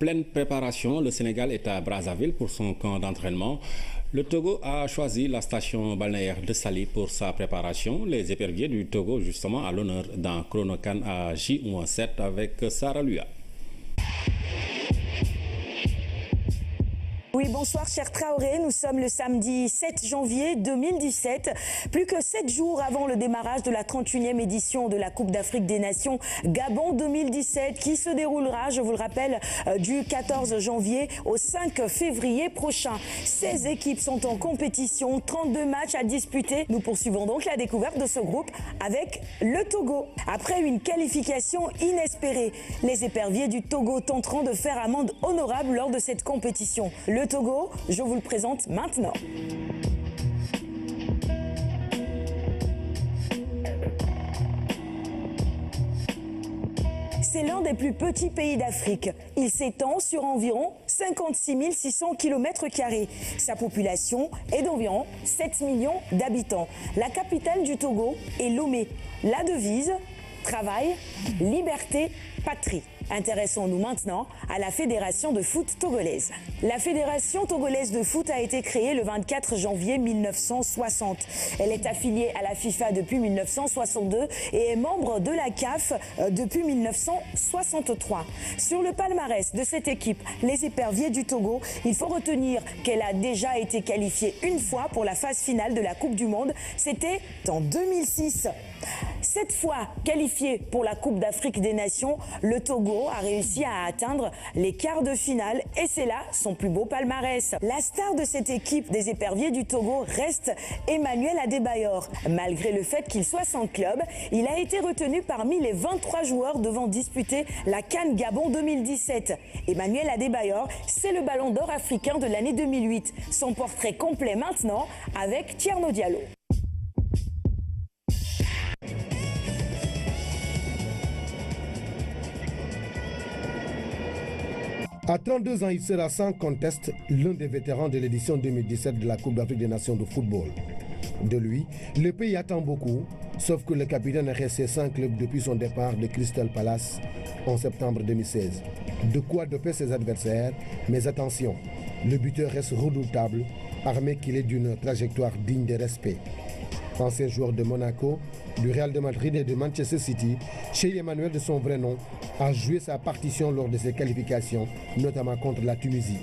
pleine préparation, le Sénégal est à Brazzaville pour son camp d'entraînement. Le Togo a choisi la station balnéaire de Saly pour sa préparation. Les éperviers du Togo, justement, à l'honneur dans Chrono CAN à J-7 avec Sarah Lua. Oui, bonsoir cher Traoré, nous sommes le samedi 7 janvier 2017. Plus que 7 jours avant le démarrage de la 31e édition de la Coupe d'Afrique des Nations Gabon 2017 qui se déroulera, je vous le rappelle, du 14 janvier au 5 février prochain. 16 équipes sont en compétition, 32 matchs à disputer. Nous poursuivons donc la découverte de ce groupe avec le Togo. Après une qualification inespérée, les éperviers du Togo tenteront de faire amende honorable lors de cette compétition. Le Togo, je vous le présente maintenant. C'est l'un des plus petits pays d'Afrique. Il s'étend sur environ 56 600 km². Sa population est d'environ 7 millions d'habitants. La capitale du Togo est Lomé. La devise, travail, liberté, patrie. Intéressons-nous maintenant à la Fédération de foot togolaise. La Fédération togolaise de foot a été créée le 24 janvier 1960. Elle est affiliée à la FIFA depuis 1962 et est membre de la CAF depuis 1963. Sur le palmarès de cette équipe, les éperviers du Togo, il faut retenir qu'elle a déjà été qualifiée une fois pour la phase finale de la Coupe du Monde. C'était en 2006. 7 fois qualifié pour la Coupe d'Afrique des Nations, le Togo a réussi à atteindre les quarts de finale et c'est là son plus beau palmarès. La star de cette équipe des éperviers du Togo reste Emmanuel Adebayor. Malgré le fait qu'il soit sans club, il a été retenu parmi les 23 joueurs devant disputer la CAN Gabon 2017. Emmanuel Adebayor, c'est le ballon d'or africain de l'année 2008. Son portrait complet maintenant avec Thierno Diallo. À 32 ans, il sera sans conteste l'un des vétérans de l'édition 2017 de la Coupe d'Afrique des Nations de football. De lui, le pays attend beaucoup, sauf que le capitaine est resté sans club depuis son départ de Crystal Palace en septembre 2016. De quoi doper ses adversaires, mais attention, le buteur reste redoutable, armé qu'il est d'une trajectoire digne de respect. Ancien joueur de Monaco, du Real de Madrid et de Manchester City, Cheikh Emmanuel de son vrai nom a joué sa partition lors de ses qualifications, notamment contre la Tunisie.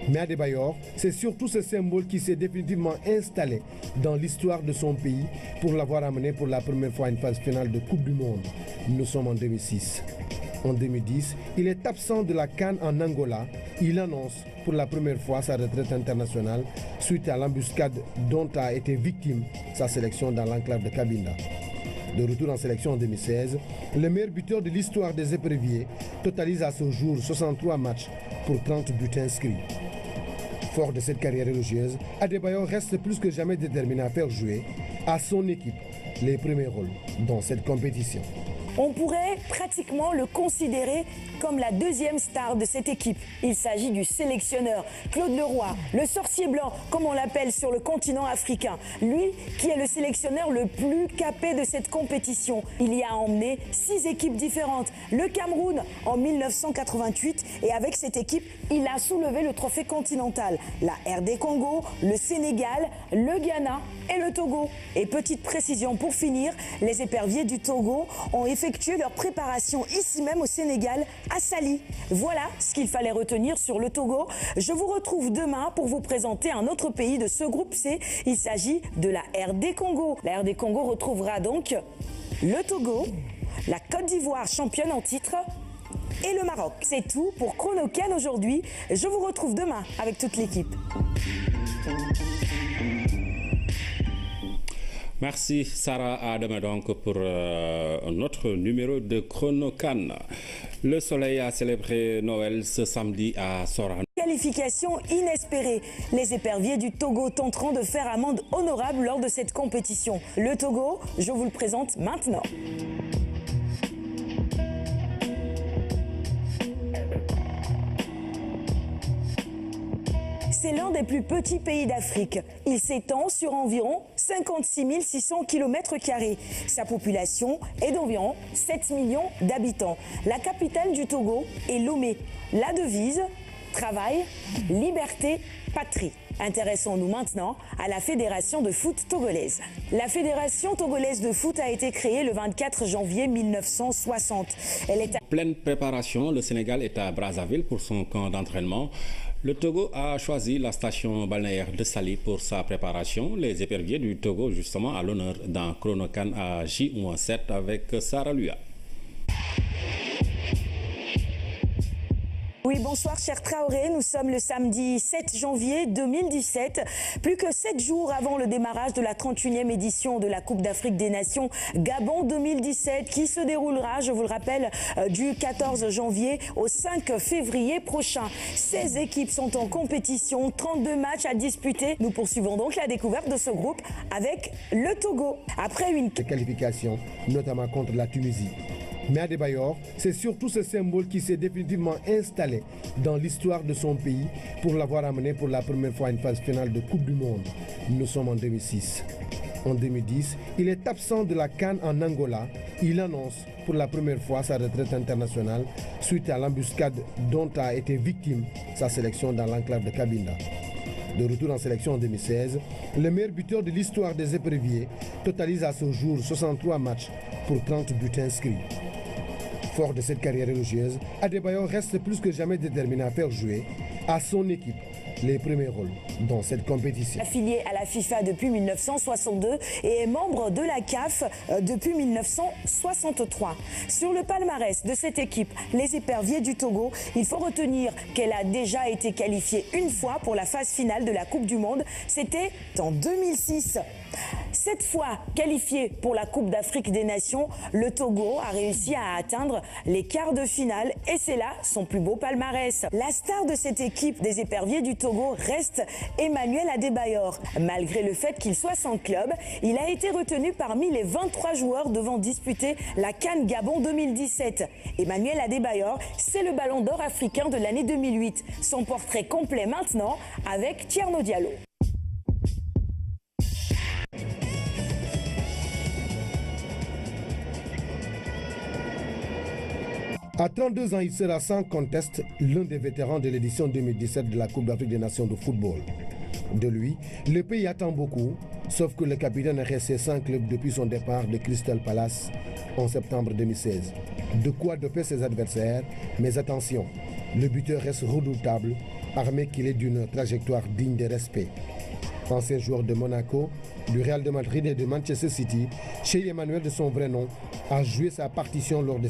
Mais Adebayor, c'est surtout ce symbole qui s'est définitivement installé dans l'histoire de son pays pour l'avoir amené pour la première fois à une phase finale de Coupe du Monde. Nous sommes en 2006. En 2010, il est absent de la CAN en Angola. Il annonce pour la première fois sa retraite internationale suite à l'embuscade dont a été victime sa sélection dans l'enclave de Cabinda. De retour en sélection en 2016, le meilleur buteur de l'histoire des éperviers totalise à ce jour 63 matchs pour 30 buts inscrits. Fort de cette carrière religieuse, Adebayor reste plus que jamais déterminé à faire jouer à son équipe les premiers rôles dans cette compétition. On pourrait pratiquement le considérer comme la deuxième star de cette équipe. Il s'agit du sélectionneur Claude Leroy, le sorcier blanc, comme on l'appelle sur le continent africain. Lui qui est le sélectionneur le plus capé de cette compétition. Il y a emmené 6 équipes différentes. Le Cameroun en 1988 et avec cette équipe, il a soulevé le trophée continental. La RD Congo, le Sénégal, le Ghana et le Togo. Et petite précision pour finir, les éperviers du Togo ont effectué leur préparation ici même au Sénégal, à Saly. Voilà ce qu'il fallait retenir sur le Togo. Je vous retrouve demain pour vous présenter un autre pays de ce groupe C. Il s'agit de la RD Congo. La RD Congo retrouvera donc le Togo, la Côte d'Ivoire championne en titre et le Maroc. C'est tout pour Chrono CAN aujourd'hui. Je vous retrouve demain avec toute l'équipe. Merci Sarah, à demain donc pour un autre numéro de Chrono CAN. Le Soleil a célébré Noël ce samedi à Sorano. Qualification inespérée. Les éperviers du Togo tenteront de faire amende honorable lors de cette compétition. Le Togo, je vous le présente maintenant. C'est l'un des plus petits pays d'Afrique. Il s'étend sur environ 56 600 km². Sa population est d'environ 7 millions d'habitants. La capitale du Togo est Lomé. La devise, travail, liberté, patrie. Intéressons-nous maintenant à la Fédération de foot togolaise. La Fédération togolaise de foot a été créée le 24 janvier 1960. Elle est en pleine préparation. Le Sénégal est à Brazzaville pour son camp d'entraînement. Le Togo a choisi la station balnéaire de Saly pour sa préparation. Les éperviers du Togo, justement, à l'honneur dans Chrono CAN à J-7 avec Sarah Lua. Oui, bonsoir cher Traoré, nous sommes le samedi 7 janvier 2017, plus que 7 jours avant le démarrage de la 31e édition de la Coupe d'Afrique des Nations Gabon 2017 qui se déroulera, je vous le rappelle, du 14 janvier au 5 février prochain. 16 équipes sont en compétition, 32 matchs à disputer. Nous poursuivons donc la découverte de ce groupe avec le Togo. Après une qualification, notamment contre la Tunisie. Mais Adebayor, c'est surtout ce symbole qui s'est définitivement installé dans l'histoire de son pays pour l'avoir amené pour la première fois à une phase finale de Coupe du Monde. Nous sommes en 2006. En 2010, il est absent de la CAN en Angola. Il annonce pour la première fois sa retraite internationale suite à l'embuscade dont a été victime sa sélection dans l'enclave de Cabinda. De retour en sélection en 2016, le meilleur buteur de l'histoire des éperviers totalise à ce jour 63 matchs pour 30 buts inscrits. Fort de cette carrière religieuse, Adebayor reste plus que jamais déterminé à faire jouer à son équipe les premiers rôles dans cette compétition. Affilié à la FIFA depuis 1962 et est membre de la CAF depuis 1963. Sur le palmarès de cette équipe, les éperviers du Togo, il faut retenir qu'elle a déjà été qualifiée une fois pour la phase finale de la Coupe du Monde. C'était en 2006. Cette fois qualifié pour la Coupe d'Afrique des Nations, le Togo a réussi à atteindre les quarts de finale et c'est là son plus beau palmarès. La star de cette équipe des éperviers du Togo reste Emmanuel Adebayor. Malgré le fait qu'il soit sans club, il a été retenu parmi les 23 joueurs devant disputer la CAN Gabon 2017. Emmanuel Adebayor, c'est le ballon d'or africain de l'année 2008. Son portrait complet maintenant avec Thierno Diallo. À 32 ans, il sera sans conteste l'un des vétérans de l'édition 2017 de la Coupe d'Afrique des Nations de football. De lui, le pays attend beaucoup, sauf que le capitaine est resté sans club depuis son départ de Crystal Palace en septembre 2016. De quoi doper ses adversaires, mais attention, le buteur reste redoutable, armé qu'il est d'une trajectoire digne de respect. Ancien joueur de Monaco, du Real de Madrid et de Manchester City, Cheikh Emmanuel de son vrai nom, a joué sa partition lors de